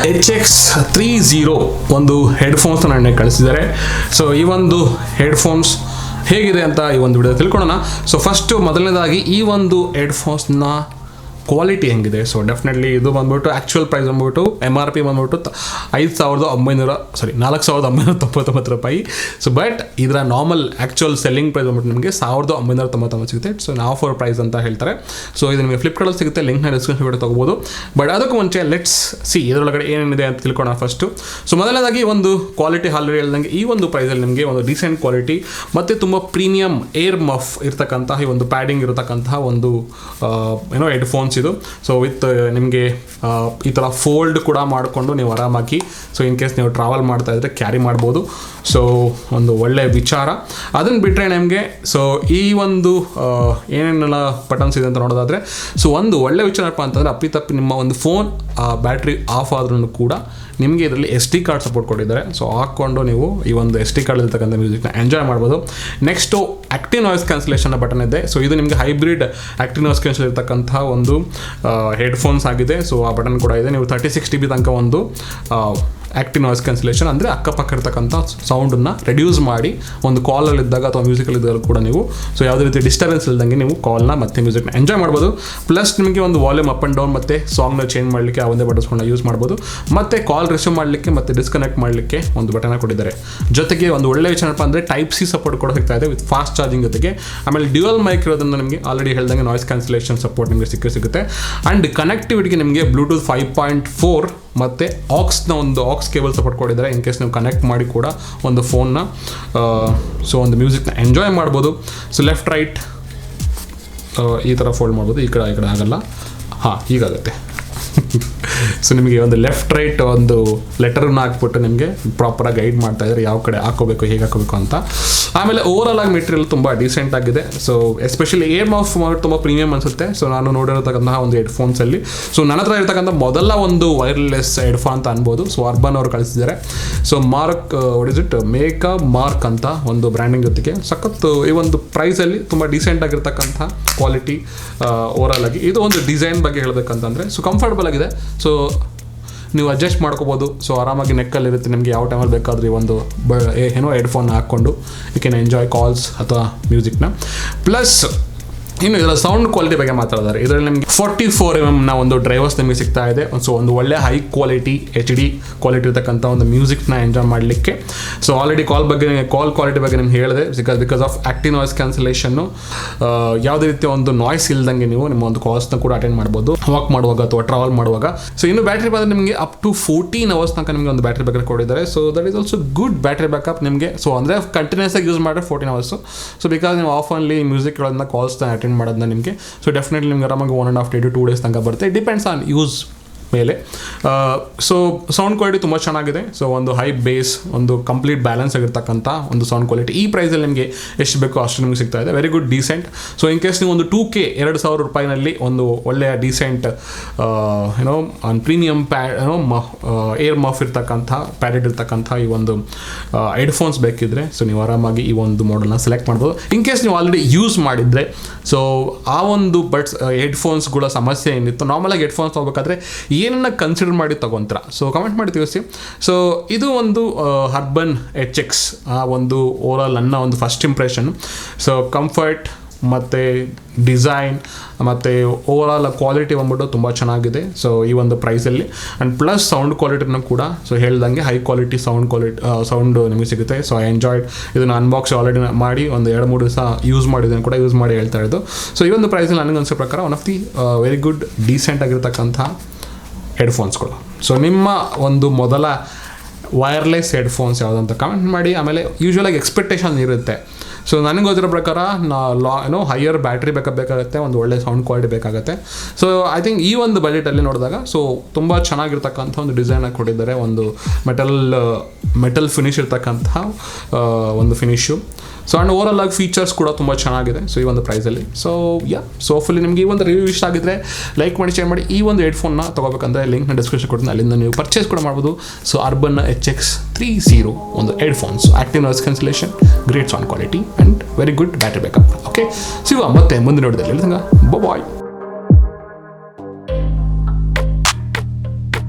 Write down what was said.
HX30 ಒಂದು headphones ನನಗೆ ಕಳಿಸಿದ್ದಾರೆ. ಸೊ ಈ ಒಂದು ಹೆಡ್ಫೋನ್ಸ್ ಹೇಗಿದೆ ಅಂತ ಈ ಒಂದು ವಿಡಿಯೋ ತಿಳ್ಕೊಳ್ಳೋಣ. ಸೊ ಫಸ್ಟು ಮೊದಲನೇದಾಗಿ ಈ ಒಂದು ಹೆಡ್ಫೋನ್ಸ್ನ ಕ್ವಾಲಿಟಿ ಹೆಂಗಿದೆ. ಸೊ ಡೆಫಿನೆಟ್ಲಿ ಇದು ಬಂದ್ಬಿಟ್ಟು ಆ್ಯಕ್ಚುಯಲ್ ಪ್ರೈಸ್ ಬಂದ್ಬಿಟ್ಟು MRP ಬಂದ್ಬಿಟ್ಟು 4,999 ರೂಪಾಯಿ. ಸೊ ಬಟ್ ಇದರ ನಾರ್ಮಲ್ ಆ್ಯಕ್ಚುಯಲ್ ಸೆಲ್ಲಿಂಗ್ ಪ್ರೈಸ್ ಬಂದ್ಬಿಟ್ಟು ನಿಮಗೆ 1,999 ಸಿಗುತ್ತೆ. ಸೊ ಆಫರ್ ಪ್ರೈಸ್ ಅಂತ ಹೇಳ್ತಾರೆ. ಸೊ ಇದು ನಿಮಗೆ ಫ್ಲಿಪ್ಕಾರ್ಟಲ್ಲಿ ಸಿಗುತ್ತೆ, ಲಿಂಕ್ನ ಡಿಸ್ಕ್ರಿಪ್ಷನ್ ಬಿಟ್ಟು ತೊಗೋಬೋದು. ಬಟ್ ಅದಕ್ಕೂ ಮುಂಚೆ ಲೆಟ್ಸ್ ಸಿ ಇದರೊಳಗಡೆ ಏನೇನಿದೆ ಅಂತ ತಿಳ್ಕೊಳ್ಳೋಣ ಫಸ್ಟು. ಸೊ ಮೊದಲನೇದಾಗಿ ಒಂದು ಕ್ವಾಲಿಟಿ ಆಲ್ರೆಡಿ ಹೇಳ್ದಂಗೆ ಈ ಒಂದು ಪ್ರೈಸಲ್ಲಿ ನಿಮಗೆ ಒಂದು ಡೀಸೆಂಟ್ ಕ್ವಾಲಿಟಿ ಮತ್ತು ತುಂಬ ಪ್ರೀಮಿಯಂ ಏರ್ ಮಫ್ ಇರ್ತಕ್ಕಂತಹ ಈ ಒಂದು ಪ್ಯಾಡಿಂಗ್ ಇರತಕ್ಕಂತಹ ಒಂದು ಹೆಡ್ಫೋನ್ಸ್ ಇದು. ಸೊ ವಿತ್ ನಿಮಗೆ ಈ ಥರ ಫೋಲ್ಡ್ ಕೂಡ ಮಾಡಿಕೊಂಡು ನೀವು ಆರಾಮಾಗಿ ಸೊ ಇನ್ ಕೇಸ್ ನೀವು ಟ್ರಾವೆಲ್ ಮಾಡ್ತಾ ಇದ್ದರೆ ಕ್ಯಾರಿ ಮಾಡ್ಬೋದು. ಸೊ ಒಂದು ಒಳ್ಳೆಯ ವಿಚಾರ. ಅದನ್ನು ಬಿಟ್ಟರೆ ನಿಮಗೆ ಸೊ ಈ ಒಂದು ಏನೇನೆಲ್ಲ ಬಟನ್ಸ್ ಇದೆ ಅಂತ ನೋಡೋದಾದರೆ ಸೊ ಒಂದು ಒಳ್ಳೆ ವಿಚಾರಪ್ಪ ಅಂತಂದರೆ ಅಪ್ಪಿತಪ್ಪಿ ನಿಮ್ಮ ಒಂದು ಫೋನ್ ಬ್ಯಾಟ್ರಿ ಆಫ್ ಆದ್ರೂ ಕೂಡ ನಿಮಗೆ ಇದರಲ್ಲಿ SD ಕಾರ್ಡ್ ಸಪೋರ್ಟ್ ಕೊಟ್ಟಿದ್ದಾರೆ. ಸೊ ಹಾಕ್ಕೊಂಡು ನೀವು ಈ ಒಂದು SD ಕಾರ್ಡ್ ಇರ್ತಕ್ಕಂಥ ಮ್ಯೂಸಿಕ್ನ ಎಂಜಾಯ್ ಮಾಡ್ಬೋದು. Next active noise cancellation button ಇದೆ. ಸೊ ಇದು ನಿಮಗೆ ಹೈಬ್ರಿಡ್ ಆ್ಯಕ್ಟಿವ್ ನಾಯ್ಸ್ ಕ್ಯಾನ್ಸಲ್ ಇರ್ತಕ್ಕಂಥ ಒಂದು ಹೆಡ್ಫೋನ್ಸ್ ಆಗಿದೆ. ಸೊ ಆ ಬಟನ್ ಕೂಡ ಇದೆ. ನೀವು 36 dB ತನಕ ಒಂದು ಆ್ಯಕ್ಟಿವ್ ನಾಯ್ಸ್ ಕ್ಯಾನ್ಸಲೇಷನ್ ಅಂದರೆ ಅಕ್ಕಪಕ್ಕ ಇರ್ತಕ್ಕಂಥ ಸೌಂಡನ್ನು ರೆಡ್ಯೂಸ್ ಮಾಡಿ ಒಂದು ಕಾಲಲ್ಲಿದ್ದಾಗ ಅಥವಾ ಮ್ಯೂಸಿಕಲ್ಲಿದ್ದಾಗ ಕೂಡ ನೀವು ಸೊ ಯಾವುದೇ ರೀತಿ ಡಿಸ್ಟರ್ಬೆನ್ಸ್ ಇಲ್ದಂಗೆ ನೀವು ಕಾಲ್ನ ಮತ್ತು ಮ್ಯೂಸಿಕ್ನ ಎಂಜಾಯ್ ಮಾಡ್ಬೋದು. ಪ್ಲಸ್ ನಿಮಗೆ ಒಂದು ವಾಲ್ಯೂಮ್ ಅಪ್ ಆ್ಯಂಡ್ ಡೌನ್ ಮತ್ತು ಸಾಂಗ್ನ ಚೇಂಜ್ ಮಾಡಲಿಕ್ಕೆ ಆ ಒಂದೇ ಬಟನ್ಸ್ಗಳನ್ನ ಯೂಸ್ ಮಾಡ್ಬೋದು. ಮತ್ತು ಕಾಲ್ ರಿಸೀವ್ ಮಾಡಲಿಕ್ಕೆ ಮತ್ತು ಡಿಸ್ಕನೆಕ್ಟ್ ಮಾಡಲಿಕ್ಕೆ ಒಂದು ಬಟನ್ನ ಕೊಟ್ಟಿದ್ದಾರೆ. ಜೊತೆಗೆ ಒಂದು ಒಳ್ಳೆ ವಿಚಾರಪ್ಪ ಅಂದರೆ Type C ಸಪೋರ್ಟ್ ಕೂಡ ಸಿಗ್ತಾ ಇದೆ ವಿತ್ ಫಾಸ್ಟ್ ಚಾರ್ಜಿಂಗ್ ಜೊತೆಗೆ. ಆಮೇಲೆ ಡ್ಯುಯಲ್ ಮೈಕ್ ಇರೋದ್ರಿಂದ ನಿಮಗೆ ಆಲ್ರೆಡಿ ಹೇಳ್ದಂಗೆ ನಾಯ್ಸ್ ಕ್ಯಾನ್ಸಲೇಷನ್ ಸಪೋರ್ಟ್ ನಿಮಗೆ ಸಿಗುತ್ತೆ. ಆ್ಯಂಡ್ ಕನೆಕ್ಟಿವಿಟಿಗೆ ನಿಮಗೆ ಬ್ಲೂಟೂತ್ 5.4 ಮತ್ತು ಆಕ್ಸ್ ಕೇಬಲ್ ಸಪೋರ್ಟ್ ಕೊಟ್ಟಿದ್ದಾರೆ. ಇನ್ ಕೇಸ್ ನೀವು ಕನೆಕ್ಟ್ ಮಾಡಿ ಕೂಡ ಒಂದು ಫೋನ್ನ ಸೊ ಒಂದು ಮ್ಯೂಸಿಕ್ನ ಎಂಜಾಯ್ ಮಾಡ್ಬೋದು. ಸೊ ಲೆಫ್ಟ್ ರೈಟ್ ಈ ಥರ ಫೋಲ್ಡ್ ಮಾಡ್ಬೋದು. ಈ ಕಡೆ ಆಗಲ್ಲ, ಹೀಗಾಗುತ್ತೆ. ಸೊ ನಿಮಗೆ ಒಂದು ಲೆಫ್ಟ್ ರೈಟ್ ಒಂದು ಲೆಟರ್ನ ಹಾಕ್ಬಿಟ್ಟು ನಿಮಗೆ ಪ್ರಾಪರಾಗಿ ಗೈಡ್ ಮಾಡ್ತಾ ಇದ್ದಾರೆ ಯಾವ ಕಡೆ ಹಾಕೋಬೇಕು, ಹೇಗೆ ಹಾಕೋಬೇಕು ಅಂತ. ಆಮೇಲೆ ಓವರಾಲ್ ಆಗಿ ಮೆಟೀರಿಯಲ್ ತುಂಬ ಡೀಸೆಂಟ್ ಆಗಿದೆ. ಸೊ ಎಸ್ಪೆಷಲಿ ಏರ್ ಮಫ್ ತುಂಬ ಪ್ರೀಮಿಯಂ ಅನಿಸುತ್ತೆ. ಸೊ ನಾನು ನೋಡಿರತಕ್ಕಂತಹ ಒಂದು ಹೆಡ್ಫೋನ್ಸಲ್ಲಿ ಸೊ ನನ್ನ ಹತ್ರ ಇರತಕ್ಕಂಥ ಮೊದಲ ಒಂದು ವೈರ್ಲೆಸ್ ಹೆಡ್ಫೋನ್ ಅಂತ ಅನ್ಬೋದು. ಸೊ ಅರ್ಬನ್ ಅವರು ಕಳಿಸಿದ್ದಾರೆ. ಸೊ ಮಾರ್ಕ್ ಅಂತ ಒಂದು ಬ್ರ್ಯಾಂಡಿಂಗ್ ಜೊತೆಗೆ ಸಖತ್ತು ಈ ಒಂದು ಪ್ರೈಸಲ್ಲಿ ತುಂಬ ಡೀಸೆಂಟ್ ಆಗಿರ್ತಕ್ಕಂಥ ಕ್ವಾಲಿಟಿ ಓವರಾಲ್ ಆಗಿ. ಇದು ಒಂದು ಡಿಸೈನ್ ಬಗ್ಗೆ ಹೇಳಬೇಕಂತಂದರೆ ಸೊ ಕಂಫರ್ಟಬಲ್ ಆಗಿದೆ. ಸೊ ನೀವು ಅಡ್ಜಸ್ಟ್ ಮಾಡ್ಕೋಬೋದು. ಸೊ ಆರಾಮಾಗಿ ನೆಕ್ಕಲ್ಲಿರುತ್ತೆ. ನಿಮಗೆ ಯಾವ ಟೈಮಲ್ಲಿ ಬೇಕಾದರೆ ಒಂದು ಹೆಡ್ಫೋನ್ ಹಾಕ್ಕೊಂಡು ಯು ಕ್ಯಾನ್ ಎಂಜಾಯ್ ಕಾಲ್ಸ್ ಅಥವಾ ಮ್ಯೂಸಿಕ್ನ. ಪ್ಲಸ್ ಇನ್ನು ಇದರ ಸೌಂಡ್ ಕ್ವಾಲಿಟಿ ಬಗ್ಗೆ ಮಾತಾಡಿದ್ದಾರೆ. ಇದರಲ್ಲಿ ನಿಮಗೆ 44 mm ಒಂದು ಡ್ರೈವರ್ಸ್ ನಿಮಗೆ ಸಿಗ್ತಾ ಇದೆ. ಸೊ ಒಂದು ಒಳ್ಳೆ ಹೈ ಕ್ವಾಲಿಟಿ HD ಕ್ವಾಲಿಟಿ ಇರತಕ್ಕಂಥ ಒಂದು ಮ್ಯೂಸಿಕ್ನ ಎಂಜಾಯ್ ಮಾಡಲಿಕ್ಕೆ. ಸೊ ಆಲ್ರೆಡಿ ಕಾಲ್ ಕ್ವಾಲಿಟಿ ಬಗ್ಗೆ ನಿಮ್ಗೆ ಹೇಳಿದೆ. Because of active noise cancellation ಯಾವುದೇ ರೀತಿಯ ಒಂದು ನಾಯ್ಸ್ ಇಲ್ದಂಗೆ ನೀವು ನಿಮ್ಮ ಒಂದು ಕಾಲ್ಸ್ನ ಕೂಡ ಅಟೆಂಡ್ ಮಾಡ್ಬೋದು ವಾಕ್ ಮಾಡುವಾಗ ಅಥವಾ ಟ್ರಾವೆಲ್ ಮಾಡುವಾಗ. ಸೊ ಇನ್ನು ಬ್ಯಾಟ್ರಿ ಬಂದರೆ ನಿಮಗೆ ಅಪ್ ಟು 14 hours ತನಕ ನಿಮಗೆ ಒಂದು ಬ್ಯಾಟ್ರಿ ಬ್ಯಾಕಪ್ ಕೊಟ್ಟಿದ್ದಾರೆ. So that is also good battery backup ನಿಮಗೆ. ಸೊ ಅಂದರೆ ಕಂಟಿನ್ಯೂಸ್ ಆಗಿ ಯೂಸ್ ಮಾಡಿದ್ರೆ 14 hours. ಸೊ ಬಿಕಾಸ್ ನೀವು ಆಫ್ ಆನ್ಲಿ ಮ್ಯೂಸಿಕ್ಗಳನ್ನು ಕಾಲ್ಸ್ನ ಅಟೆಂಡ್ ಮಾಡೋದನ್ನ ನಿಮಗೆ ಸೊ ಡೆಫಿನೆಟ್ಲಿ ನಿಮ್ಗೆ ಆರಾಮಾಗಿ 1.5 to 2 days ತನಕ ಬರುತ್ತೆ. ಡಿಪೆಂಡ್ಸ್ ಆನ್ ಯೂಸ್ ಮೇಲೆ. ಸೊ ಸೌಂಡ್ ಕ್ವಾಲಿಟಿ ತುಂಬ ಚೆನ್ನಾಗಿದೆ. ಸೊ ಒಂದು ಹೈ ಬೇಸ್, ಒಂದು ಕಂಪ್ಲೀಟ್ ಬ್ಯಾಲೆನ್ಸ್ ಆಗಿರ್ತಕ್ಕಂಥ ಒಂದು ಸೌಂಡ್ ಕ್ವಾಲಿಟಿ ಈ ಪ್ರೈಸಲ್ಲಿ ನಿಮಗೆ ಎಷ್ಟು ಬೇಕೋ ಅಷ್ಟು ನಿಮಗೆ ಸಿಗ್ತಾ ಇದೆ. Very good decent. So in case ನೀವು ಒಂದು 2K 2,000 ರೂಪಾಯಿನಲ್ಲಿ ಒಂದು ಒಳ್ಳೆಯ ಡೀಸೆಂಟ್ ಪ್ರೀಮಿಯಂ ಏರ್ ಮಫ್ ಇರ್ತಕ್ಕಂಥ ಪ್ಯಾಡೆಡ್ ಇರ್ತಕ್ಕಂಥ ಈ ಒಂದು ಹೆಡ್ಫೋನ್ಸ್ ಬೇಕಿದ್ರೆ ಸೊ ನೀವು ಆರಾಮಾಗಿ ಈ ಒಂದು ಮಾಡೆಲ್ನ ಸೆಲೆಕ್ಟ್ ಮಾಡ್ಬೋದು. ಇನ್ ಕೇಸ್ ನೀವು ಆಲ್ರೆಡಿ ಯೂಸ್ ಮಾಡಿದರೆ ಸೊ ಆ ಒಂದು ಹೆಡ್ಫೋನ್ಸ್ಗಳ ಸಮಸ್ಯೆ ಏನಿತ್ತು, ನಾರ್ಮಲಾಗಿ ಹೆಡ್ಫೋನ್ಸ್ ತೊಗೋಬೇಕಾದ್ರೆ ಏನನ್ನ ಕನ್ಸಿಡರ್ ಮಾಡಿ ತಗೊಂತೀರ ಸೊ ಕಮೆಂಟ್ ಮಾಡಿ ತಿಳಿಸಿ. ಸೊ ಇದು ಒಂದು ಅರ್ಬನ್ HX ಒಂದು ಓವರಾಲ್ ನನ್ನ ಒಂದು ಫಸ್ಟ್ ಇಂಪ್ರೆಷನ್. ಸೊ ಕಂಫರ್ಟ್ ಮತ್ತು ಡಿಸೈನ್ ಮತ್ತು ಓವರಾಲ್ ಕ್ವಾಲಿಟಿ ಬಂದ್ಬಿಟ್ಟು ತುಂಬ ಚೆನ್ನಾಗಿದೆ. ಸೊ ಈ ಒಂದು ಪ್ರೈಸಲ್ಲಿ ಆ್ಯಂಡ್ ಪ್ಲಸ್ ಸೌಂಡ್ ಕ್ವಾಲಿಟಿನೂ ಕೂಡ ಸೊ ಹೇಳ್ದಂಗೆ ಹೈ ಕ್ವಾಲಿಟಿ ಸೌಂಡ್ ನಿಮಗೆ ಸಿಗುತ್ತೆ. ಸೊ ಐ ಎಂಜಾಯ್ಡ್ ಇದನ್ನು ಅನ್ಬಾಕ್ಸ್ ಆಲ್ರೆಡಿ ಮಾಡಿ ಒಂದು 2-3 ದಿವಸ ಯೂಸ್ ಮಾಡಿ ಹೇಳ್ತಾ ಇರೋದು. ಸೊ ಈ ಒಂದು ಪ್ರೈಸಲ್ಲಿ ನನಗೆ ಅನಿಸೋ ಪ್ರಕಾರ one of the very good decent ಆಗಿರ್ತಕ್ಕಂಥ ಹೆಡ್ಫೋನ್ಸ್ಗಳು. ಸೊ ನಿಮ್ಮ ಒಂದು ಮೊದಲ ವೈರ್ಲೆಸ್ ಹೆಡ್ಫೋನ್ಸ್ ಯಾವುದಂತ ಕಮೆಂಟ್ ಮಾಡಿ. ಆಮೇಲೆ ಯೂಶ್ವಲಾಗಿ ಎಕ್ಸ್ಪೆಕ್ಟೇಷನ್ ಇರುತ್ತೆ. ಸೊ ನನಗೆ ಗೊತ್ತಿರೋ ಪ್ರಕಾರ ಹೈಯರ್ ಬ್ಯಾಟ್ರಿ ಬ್ಯಾಕಪ್ ಬೇಕಾಗುತ್ತೆ, ಒಂದು ಒಳ್ಳೆ ಸೌಂಡ್ ಕ್ವಾಲಿಟಿ ಬೇಕಾಗುತ್ತೆ. ಸೊ ಐ ಥಿಂಕ್ ಈ ಒಂದು ಬಜೆಟಲ್ಲಿ ನೋಡಿದಾಗ ಸೊ ತುಂಬ ಚೆನ್ನಾಗಿರ್ತಕ್ಕಂಥ ಒಂದು ಡಿಸೈನಾಗಿ ಕೊಟ್ಟಿದ್ದಾರೆ. ಒಂದು ಮೆಟಲ್ ಫಿನಿಶ್ ಇರ್ತಕ್ಕಂಥ ಒಂದು ಫಿನಿಶು. ಸೊ ಆ್ಯಂಡ್ ಓವರಾಲ್ ಆಗಿ ಫೀಚರ್ಸ್ ಕೂಡ ತುಂಬ ಚೆನ್ನಾಗಿದೆ ಸೊ ಈ ಒಂದು ಪ್ರೈಸಲ್ಲಿ. ಸೊ ಫುಲ್ಲಿ ನಿಮಗೆ ಈ ಒಂದು ರಿವ್ಯೂ ಇಷ್ಟ ಆಗಿದ್ರೆ ಲೈಕ್ ಮಾಡಿ, ಶೇರ್ ಮಾಡಿ. ಈ ಒಂದು ಹೆಡ್ಫೋನ್ನ ತೊಗೋಬೇಕಂದ್ರೆ ಲಿಂಕ್ನ ಡಿಸ್ಕ್ರಿಪ್ಷನ್ ಕೊಡ್ತೀನಿ, ಅಲ್ಲಿಂದ ನೀವು ಪರ್ಚೇಸ್ ಕೂಡ ಮಾಡ್ಬೋದು. ಸೊ ಅರ್ಬನ್ HX30 ಒಂದು headphones, active noise cancellation, great sound quality and very good battery backup. Okay, ಸಿಗುವ ಮತ್ತೆ ಮುಂದಿನ ನೋಡಿದಲ್ಲಿ ಬಾಯ್.